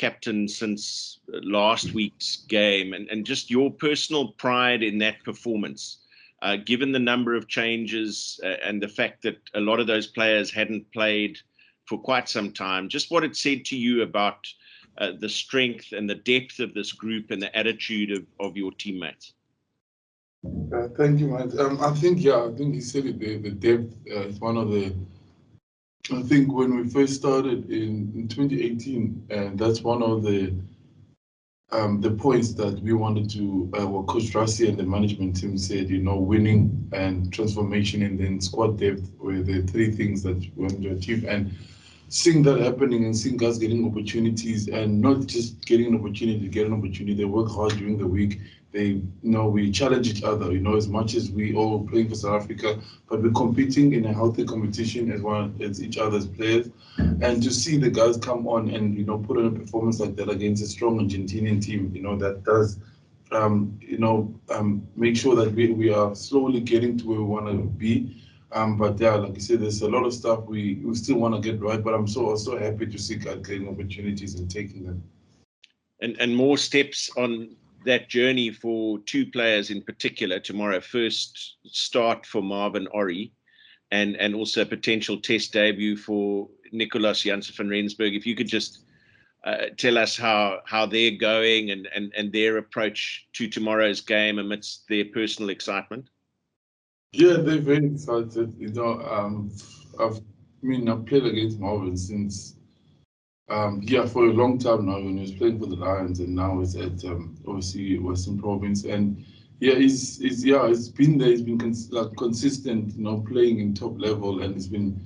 captain since last week's game, and just your personal pride in that performance, given the number of changes and the fact that a lot of those players hadn't played for quite some time, just what it said to you about the strength and the depth of this group and the attitude of your teammates. Thank you, man. I think you said it there. The depth is one of the. I think when we first started in 2018, and that's one of the points that we wanted to. What Coach Rassi and the management team said, winning and transformation, and then squad depth were the three things that we wanted to achieve. And seeing that happening and seeing guys getting opportunities, and not just getting an opportunity to get an opportunity, they work hard during the week. We challenge each other, as much as we all playing for South Africa, but we're competing in a healthy competition as well as each other's players. And to see the guys come on and, put on a performance like that against a strong Argentinian team, that does, make sure that we are slowly getting to where we want to be. But yeah, like you said, there's a lot of stuff we still want to get right, but I'm so happy to see guys getting opportunities and taking them. And more steps on that journey for two players in particular tomorrow. First start for Marvin Orrie, and also a potential test debut for Nicolas Janssen van Rensburg. If you could just tell us how they're going and their approach to tomorrow's game amidst their personal excitement. Yeah, they're very excited. I've played against Marvin since for a long time now, when he was playing for the Lions, and now he's at obviously Western Province. And it's been there. He's been consistent, playing in top level, and he's been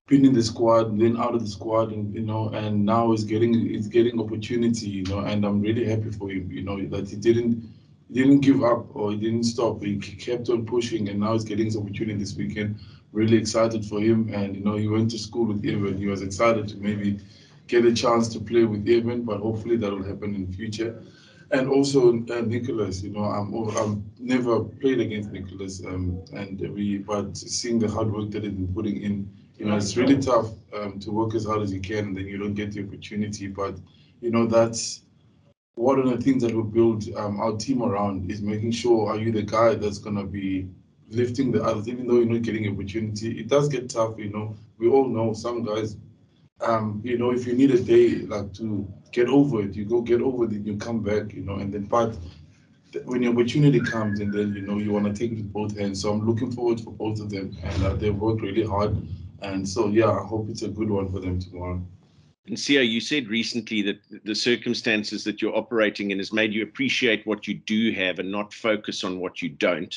in the squad, and then out of the squad, and and now he's getting opportunity, and I'm really happy for him, that he didn't give up or he didn't stop. He kept on pushing, and now he's getting his opportunity this weekend. Really excited for him, and he went to school with Evan. He was excited to maybe get a chance to play with Evan, but hopefully that will happen in the future. And also Nicolas, I've never played against Nicolas, but seeing the hard work that he's been putting in, it's really tough to work as hard as you can, and then you don't get the opportunity. But that's one of the things that we build our team around, is making sure, are you the guy that's gonna be lifting the others, even though you're not getting opportunity. It does get tough, we all know some guys. If you need a day to get over it, you go get over it, you come back, and then but when the opportunity comes, and then you want to take it with both hands. So I'm looking forward for both of them, and they've worked really hard, and so I hope it's a good one for them tomorrow. And Sia, you said recently that the circumstances that you're operating in has made you appreciate what you do have and not focus on what you don't.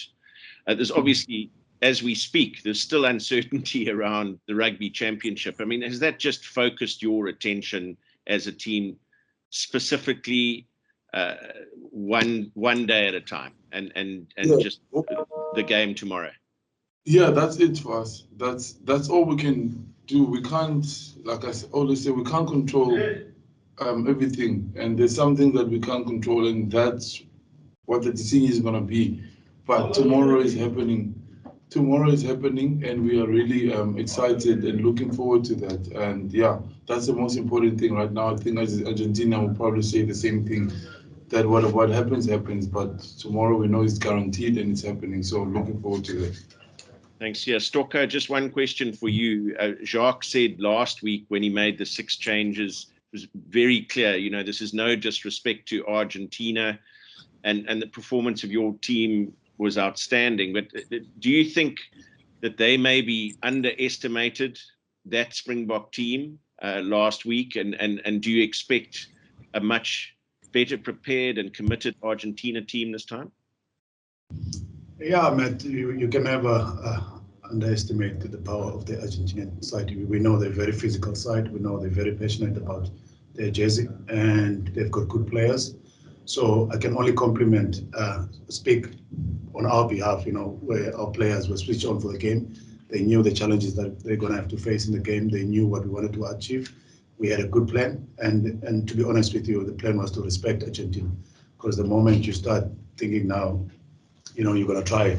There's obviously, as we speak, there's still uncertainty around the Rugby Championship. I mean, has that just focused your attention as a team, specifically one day at a time, and just the game tomorrow? Yeah, that's it for us. That's all we can do. We can't, like I always say, we can't control everything, and there's something that we can't control, and that's what the decision is going to be. But tomorrow is happening. Tomorrow is happening, and we are really excited and looking forward to that. And that's the most important thing right now. I think as Argentina will probably say the same thing, that what happens, but tomorrow we know it's guaranteed and it's happening. So I'm looking forward to that. Thanks. Yeah, Stocko, just one question for you. Jacques said last week when he made the 6 changes, it was very clear, this is no disrespect to Argentina, and the performance of your team was outstanding. But do you think that they maybe underestimated that Springbok team last week? And do you expect a much better prepared and committed Argentina team this time? Yeah, Matt, you can never underestimate the power of the Argentinian side. We know they're very physical side. We know they're very passionate about their jersey, and they've got good players. So I can only speak on our behalf, where our players were switched on for the game. They knew the challenges that they're going to have to face in the game. They knew what we wanted to achieve. We had a good plan. And to be honest with you, the plan was to respect Argentina. Because the moment you start thinking now, you're going to try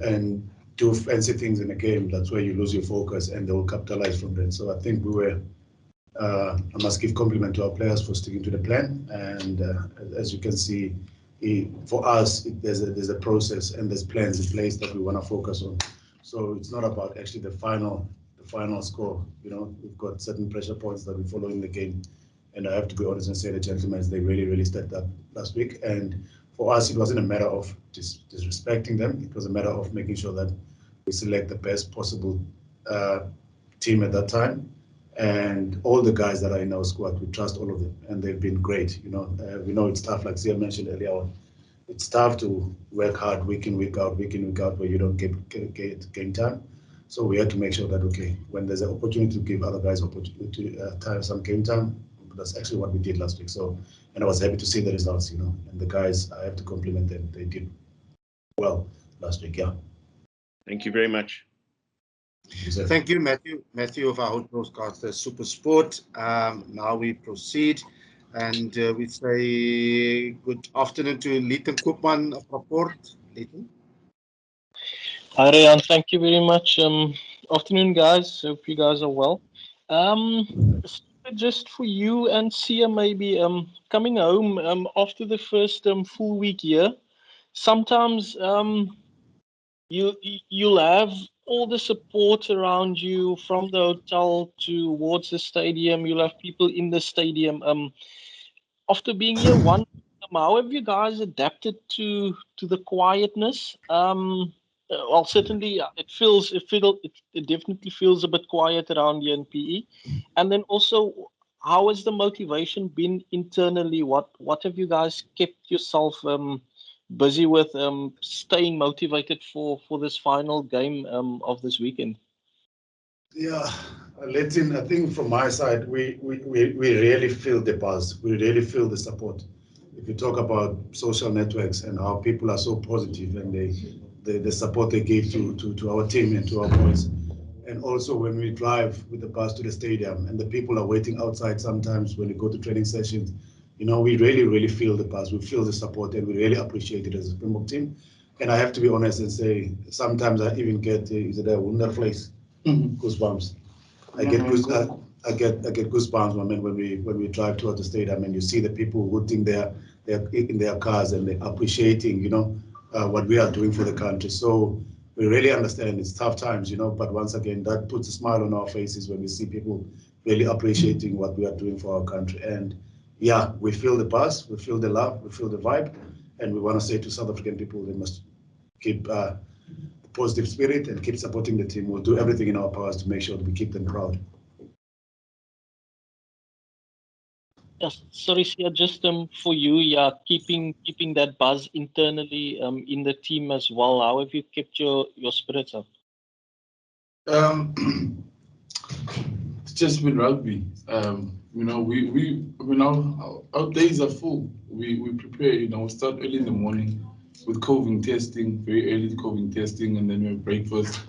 and do fancy things in the game, that's where you lose your focus, and they will capitalize from that. So I think we were I must give compliment to our players for sticking to the plan. And as you can see, for us, there's a process and there's plans in place that we want to focus on. So it's not about actually the final score. You know, we've got certain pressure points that we follow in the game. And I have to be honest and say the gentlemen, they really stepped up last week. And for us, it wasn't a matter of disrespecting them. It was a matter of making sure that we select the best possible team at that time. And all the guys that are in our squad, we trust all of them, and they've been great. You know, we know it's tough, like Sia mentioned earlier on. It's tough to work hard week in, week out, where you don't get game time. So we had to make sure that, okay, when there's an opportunity to give other guys opportunity time, some game time, that's actually what we did last week. So, and I was happy to see the results, you know, and the guys, I have to compliment them. They did well last week, yeah. Thank you very much. Thank you, Matthew. Matthew of our own broadcaster, Super Sport. Now we proceed, and we say good afternoon to Leighton Koopman of Rapport. Leighton. Hi, Rayan. Thank you very much. Afternoon, guys. Hope you guys are well. Just for you and Sia, maybe coming home after the first full week here, sometimes you'll have all the support around you from the hotel towards the stadium. You'll have people in the stadium. After being here how have you guys adapted to the quietness? Well, certainly it definitely feels a bit quiet around here in PE. And then also, how has the motivation been internally? What have you guys kept yourself busy with, staying motivated for this final game of this weekend? Yeah, Leighton, I think from my side, we really feel the buzz. We really feel the support. If you talk about social networks and how people are so positive and the support they give to our team and to our boys. And also when we drive with the bus to the stadium and the people are waiting outside sometimes when we go to training sessions, you know, we really feel the buzz. We feel the support and we really appreciate it as a Springbok team. And I have to be honest and say, sometimes I even get, is it a wonderful goosebumps. I get goosebumps, man, when we drive towards the stadium and you see the people rooting they're in their cars and they're appreciating, you know, what we are doing for the country. So we really understand it's tough times, you know, but once again, that puts a smile on our faces when we see people really appreciating what we are doing for our country. And yeah, we feel the buzz, we feel the love, we feel the vibe, and we want to say to South African people, they must keep positive spirit and keep supporting the team. We'll do everything in our powers to make sure that we keep them proud. Yes, sorry, Sia, just for you, yeah, keeping that buzz internally in the team as well. How have you kept your spirits up? It's just been rugby. You know, our days are full. We prepare. You know, we start early in the morning with COVID testing, very early COVID testing, and then we have breakfast.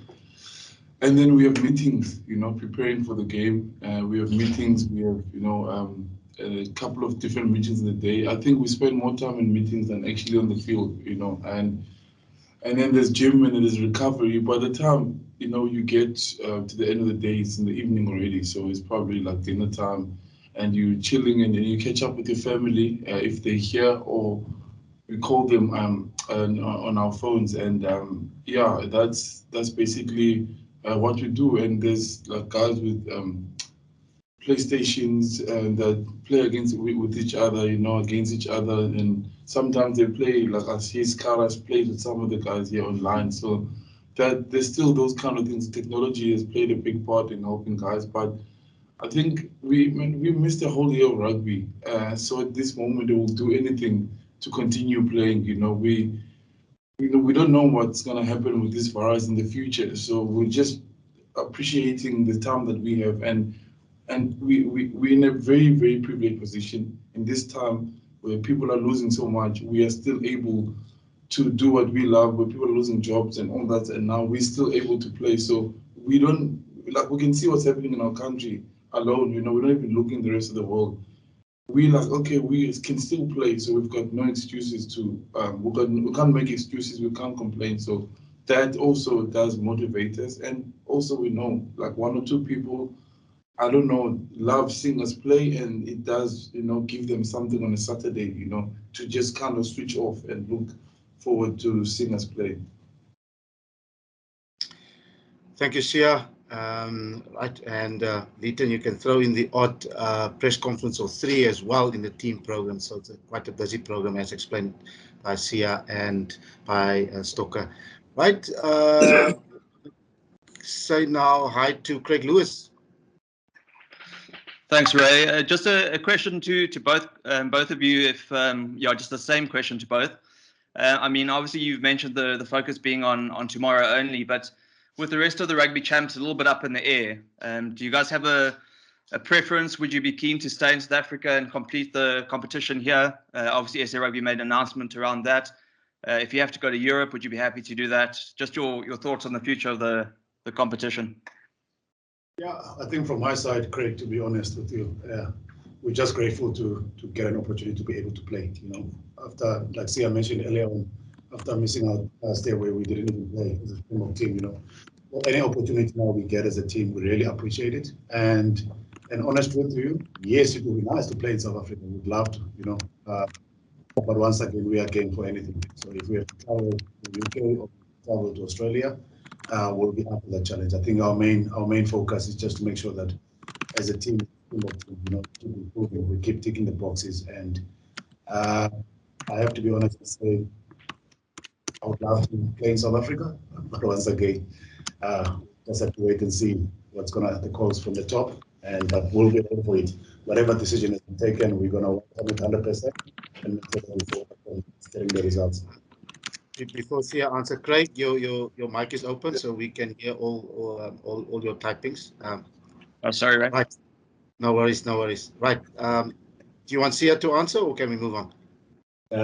And then we have meetings, you know, preparing for the game. We have meetings, we have, you know, a couple of different meetings in the day. I think we spend more time in meetings than actually on the field, you know, and then there's gym and there's recovery. By the time, you know, you get to the end of the day, it's in the evening already. So it's probably like dinner time and you're chilling and then you catch up with your family if they're here, or we call them on our phones. And yeah, that's basically what we do. And there's like guys with PlayStations that play with each other, you know, against each other, and sometimes they play like I see Scaras plays with some of the guys here online. So that there's still those kind of things. Technology has played a big part in helping guys, but I think we missed a whole year of rugby. So at this moment, they will do anything to continue playing. You know, we don't know what's gonna happen with this virus in the future. So we're just appreciating the time that we have, and we're in a very, very privileged position in this time where people are losing so much. We are still able to do what we love, where people are losing jobs and all that, and now we're still able to play. So we can see what's happening in our country alone. You know, we're not even looking the rest of the world. We can still play, so we've got no excuses to. We can't make excuses. We can't complain. So that also does motivate us, and also we know like one or two people I don't know, love seeing us play, and it does, give them something on a Saturday, to just kind of switch off and look forward to seeing us play. Thank you, Sia. Right, and Leighton, you can throw in the odd press conference or 3 as well in the team program. So it's quite a busy program, as explained by Sia and by Stocker. Right. Say now hi to Craig Lewis. Thanks, Ray. Just a question to both of you. If just the same question to both. I mean, obviously you've mentioned the focus being on tomorrow only, but with the rest of the rugby champs a little bit up in the air, do you guys have a preference? Would you be keen to stay in South Africa and complete the competition here? Obviously, SA Rugby made an announcement around that. If you have to go to Europe, would you be happy to do that? Just your thoughts on the future of the competition. Yeah, I think from my side, Craig, to be honest with you, we're just grateful to get an opportunity to be able to play. After, like Sia mentioned earlier on, after missing out last year where we didn't even play as a team, any opportunity now we get as a team, we really appreciate it. And honest with you, yes, it would be nice to play in South Africa. We'd love to, but once again, we are game for anything. So if we have to travel to the UK or travel to Australia, we'll be up for that challenge. I think our main focus is just to make sure that as a team, keep improving. We keep ticking the boxes, and I have to be honest and say I would love to play in South Africa, but once again, just have to wait and see what's gonna the calls from the top, but we'll be ready for it. Whatever decision is taken, we're gonna work on it 100% and make sure that we focus on getting the results. Before Sia answer, Craig, your mic is open, so we can hear all your typings. Oh, sorry, Ray. Right. No worries, no worries. Right. Do you want Sia to answer, or can we move on?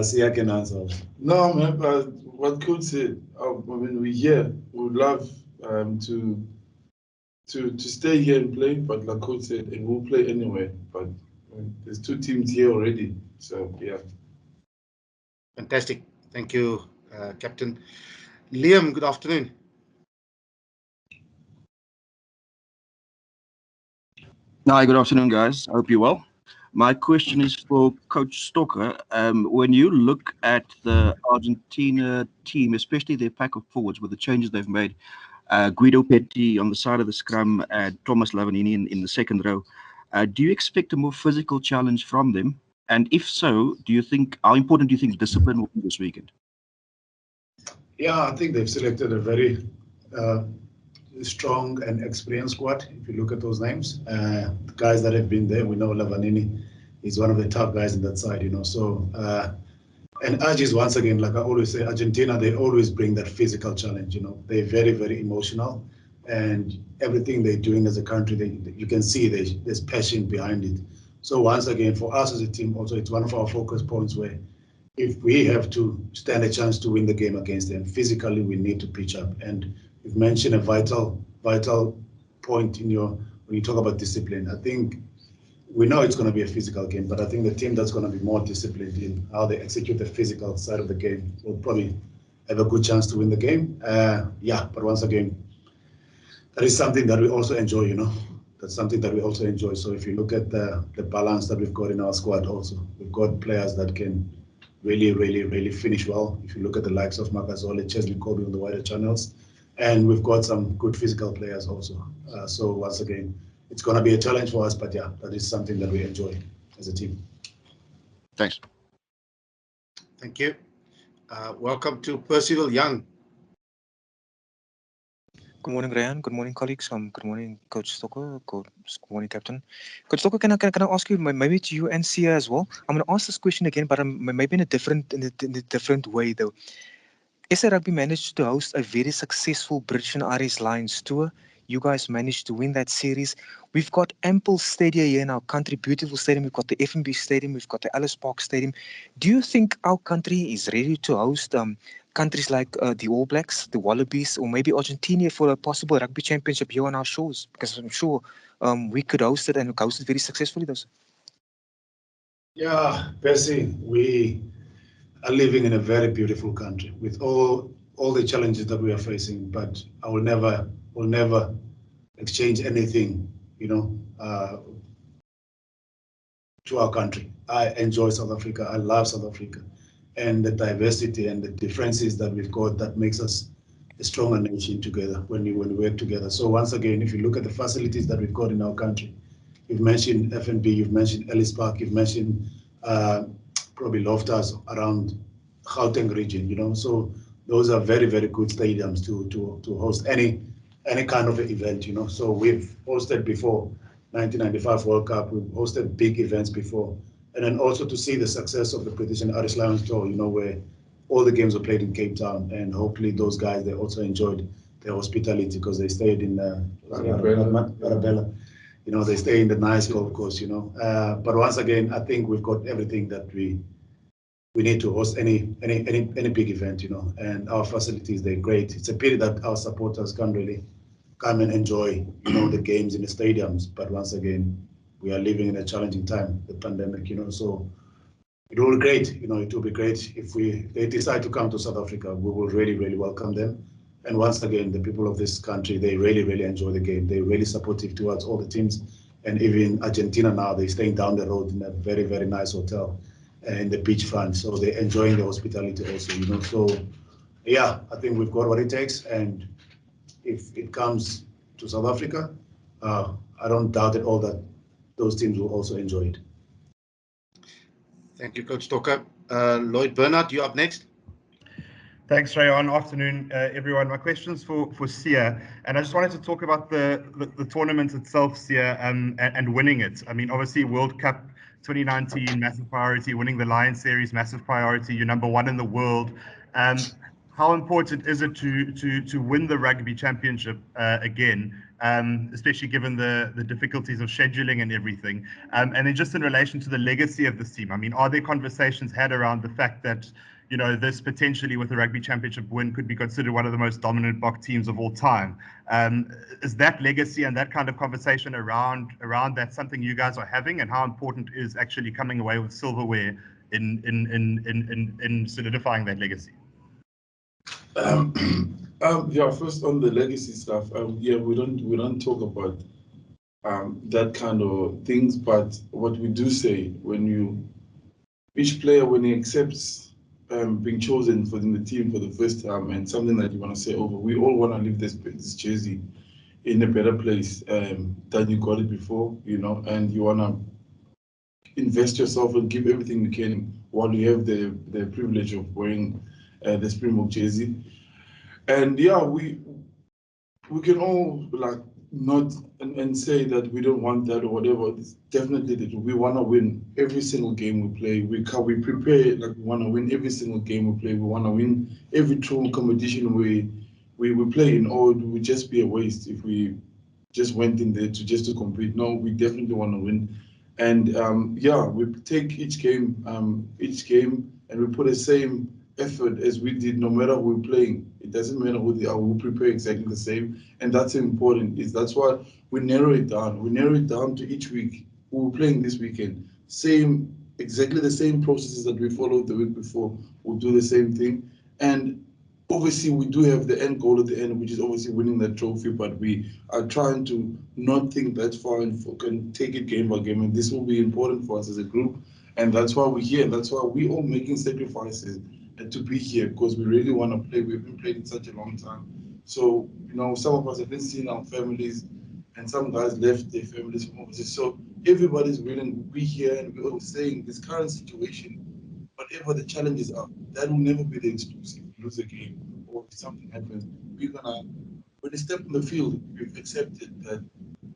Sia can answer. No, man, but what Coach said, I mean, we're here. We would love to stay here and play, but like Coach said, and we'll play anyway. But there's 2 teams here already, so yeah. Fantastic. Thank you, Captain. Liam, good afternoon. Hi, good afternoon, guys. I hope you're well. My question is for Coach Stocker. When you look at the Argentina team, especially their pack of forwards with the changes they've made, Guido Petti on the side of the scrum and Thomas Lavanini in the second row, do you expect a more physical challenge from them? And if so, how important do you think discipline will be this weekend? Yeah, I think they've selected a very strong and experienced squad. If you look at those names, the guys that have been there, we know Lavanini is one of the top guys in that side, So, and Argies, once again, like I always say, Argentina, they always bring that physical challenge, They're very, very emotional, and everything they're doing as a country, you can see there's passion behind it. So once again, for us as a team, also it's one of our focus points where if we have to stand a chance to win the game against them, physically we need to pitch up. And you've mentioned a vital point when you talk about discipline. I think we know it's going to be a physical game, but I think the team that's going to be more disciplined in how they execute the physical side of the game will probably have a good chance to win the game. But once again, that is something that we also enjoy, That's something that we also enjoy. So if you look at the balance that we've got in our squad also, we've got players that can really, really, really finish well. If you look at the likes of Makazole, Chesley Kobe on the wider channels, and we've got some good physical players also. So once again, it's going to be a challenge for us, but that is something that we enjoy as a team. Thanks. Thank you. Welcome to Percival Young. Good morning, Ryan. Good morning, colleagues. Good morning, Coach Stocker. Good morning, Captain. Coach Stocker, can I ask you, maybe to you and Sia as well? I'm going to ask this question again, but maybe in a different way, though. SA Rugby managed to host a very successful British and Irish Lions tour. You guys managed to win that series. We've got ample stadia here in our country, beautiful stadium. We've got the FNB Stadium. We've got the Ellis Park Stadium. Do you think our country is ready to host countries like the All Blacks, the Wallabies, or maybe Argentina for a possible rugby championship here on our shores? Because I'm sure we could host it and host it very successfully, though. Yeah, Percy, we are living in a very beautiful country with all the challenges that we are facing, but I will never exchange anything to our country. I enjoy South Africa. I love South Africa, and the diversity and the differences that we've got that makes us a stronger nation together when we work together. So once again, if you look at the facilities that we've got in our country, you've mentioned F&B, you've mentioned Ellis Park, you've mentioned probably Loftus around Gauteng region. So those are very, very good stadiums to host any kind of event. So we've hosted before 1995 World Cup, we've hosted big events before, and then also to see the success of the British and Irish Lions tour, where all the games were played in Cape Town, and hopefully those guys, they also enjoyed their hospitality because they stayed in Arabella. They stay in the nice golf course. But once again, I think we've got everything that we need to host any big event. And our facilities, they're great. It's a pity that our supporters can't really come and enjoy the games in the stadiums. But once again, we are living in a challenging time, the pandemic. So it will be great. It will be great if they decide to come to South Africa. We will really, really welcome them. And once again, the people of this country, they really, really enjoy the game. They're really supportive towards all the teams. And even Argentina now, they're staying down the road in a very, very nice hotel in the beachfront. So they're enjoying the hospitality also. So yeah, I think we've got what it takes. And if it comes to South Africa, I don't doubt at all that those teams will also enjoy it. Thank you, Coach Stocker. Lloyd Bernard, you're up next. Thanks, Rayon. Afternoon, everyone. My question's for Sia, and I just wanted to talk about the tournament itself, Sia, and winning it. I mean, obviously, World Cup 2019, massive priority. Winning the Lions Series, massive priority. You're number one in the world. How important is it to win the Rugby Championship again, especially given the difficulties of scheduling and everything? And then just in relation to the legacy of this team, I mean, are there conversations had around the fact that this potentially with the Rugby Championship win could be considered one of the most dominant BOK teams of all time? Is that legacy and that kind of conversation around that something you guys are having, and how important is actually coming away with silverware in solidifying that legacy? Yeah, first on the legacy stuff, yeah, we don't talk about that kind of things, but what we do say, each player, when he accepts being chosen for the team for the first time, and something that you want to say over, we all want to leave this jersey in a better place than you got it before, and you want to invest yourself and give everything you can while you have the privilege of wearing the Springbok jersey. And yeah, we can all not and say that we don't want that or whatever. It's definitely that we want to win every single game we play. We prepare like we want to win every single game we play. We want to win every true competition we play in, or it would just be a waste if we just went in there just to compete. No, we definitely want to win. And yeah, we take each game and we put the same effort as we did, no matter who we're playing. It doesn't matter who they are, we prepare exactly the same. And that's important. That's why we narrow it down. We narrow it down to each week who we're playing this weekend. Exactly the same processes that we followed the week before. We'll do the same thing. And obviously we do have the end goal at the end, which is obviously winning that trophy, but we are trying to not think that far and take it game by game. And this will be important for us as a group. And that's why we're here. That's why we're all making sacrifices to be here, because we really want to play. We've been playing such a long time. So, some of us have been seeing our families, and some guys left their families from overseas. So everybody's willing to be here, and we're all saying this current situation, whatever the challenges are, that will never be the excuse. If we lose a game or if something happens, when we step on the field, we've accepted that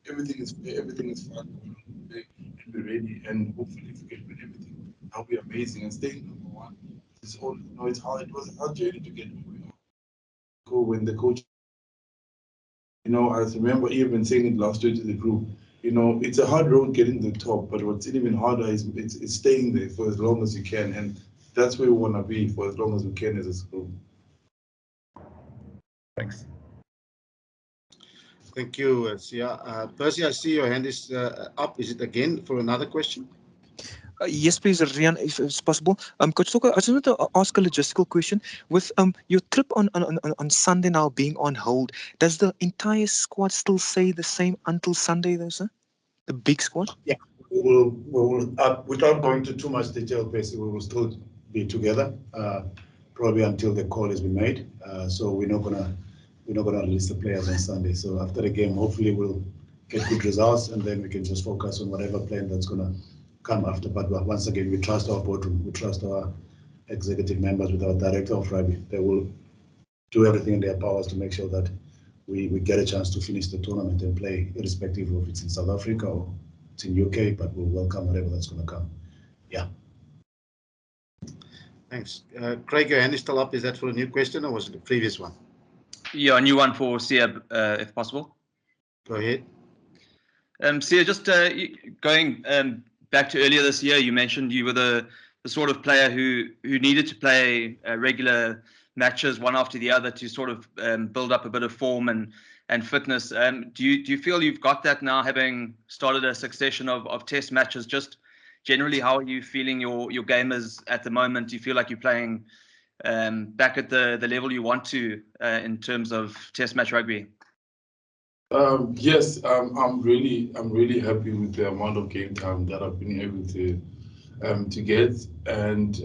everything is fair, everything is fine, and we're ready. And hopefully, if we can win everything, that'll be amazing. And staying number one. It's hard. It was a hard journey to get where we are. Go when the coach, I remember even saying it last year to the group. It's a hard road getting to the top, but what's even harder is it's staying there for as long as you can, and that's where we want to be for as long as we can as a group. Thanks. Thank you, Sia. Percy, I see your hand is up. Is it again for another question? Yes, please, Rian, if it's possible. Coach Stoker, I just want to ask a logistical question. With your trip on Sunday now being on hold, does the entire squad still stay the same until Sunday, though, sir? The big squad? Yeah, without going into too much detail, basically, we will still be together, probably until the call has been made. So we're not gonna release the players on Sunday. So after the game, hopefully we'll get good results, and then we can just focus on whatever plan that's gonna come after. But once again, we trust our boardroom, we trust our executive members with our director of rugby. They will do everything in their powers to make sure that we get a chance to finish the tournament and play, irrespective of it's in South Africa or it's in UK, but we'll welcome whatever that's going to come. Yeah. Thanks. Craig, your hand is still up. Is that for a new question or was it the previous one? Yeah, a new one for Sia, if possible. Go ahead. Sia, just going back to earlier this year, you mentioned you were the sort of player who needed to play regular matches one after the other to sort of build up a bit of form and fitness. Do you feel you've got that now, having started a succession of test matches? Just generally, how are you feeling your game is at the moment? Do you feel like you're playing back at the level you want to in terms of test match rugby? Yes, I'm really happy with the amount of game time that I've been able to get, and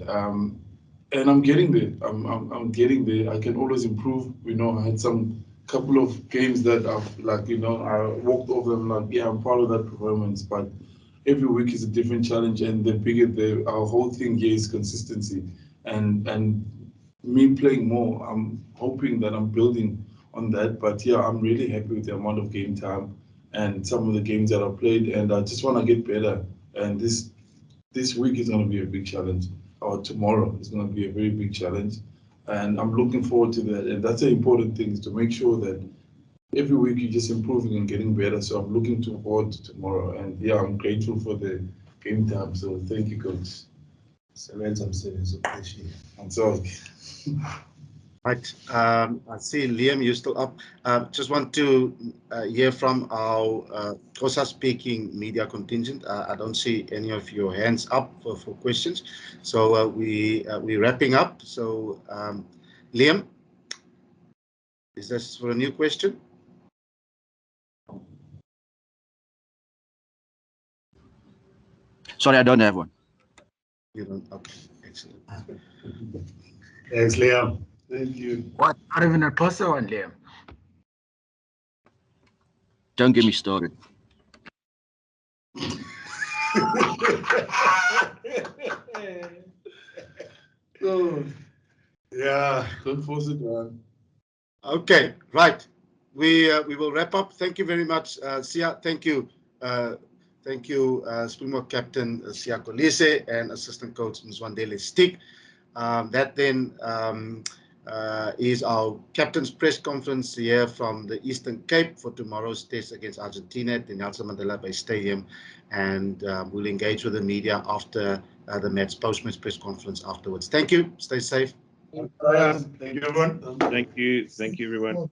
I'm getting there. I'm getting there. I can always improve. I had some couple of games that I've I walked over them I'm proud of that performance. But every week is a different challenge, and the bigger our whole thing here is consistency, and me playing more. I'm hoping that I'm building on that. But yeah, I'm really happy with the amount of game time and some of the games that I've played, and I just want to get better. And this week is going to be a big challenge, or tomorrow is going to be a very big challenge, and I'm looking forward to that. And that's the important thing, is to make sure that every week you're just improving and getting better. So I'm looking forward to tomorrow, and yeah, I'm grateful for the game time. So thank you, coach. I'm sorry. Right. I see Liam, you're still up. Just want to hear from our Xhosa speaking media contingent. I don't see any of your hands up for questions. So we're wrapping up. So Liam, is this for a new question? Sorry, I don't have one. You don't? Okay, excellent. Thanks, Liam. Thank you. What? Not even a closer one, Liam. Don't get me started. Oh, yeah, don't force it, man. Okay, right. We will wrap up. Thank you very much, Sia. Thank you. Thank you, Springbok Captain Sia Kolisi and Assistant Coach Mzwandile Stick. That then is our captain's press conference here from the Eastern Cape for tomorrow's test against Argentina at the Nelson Mandela Bay Stadium, and we'll engage with the media after the match, post-match press conference afterwards. Thank you. Stay safe. Thank you, everyone. Thank you, everyone.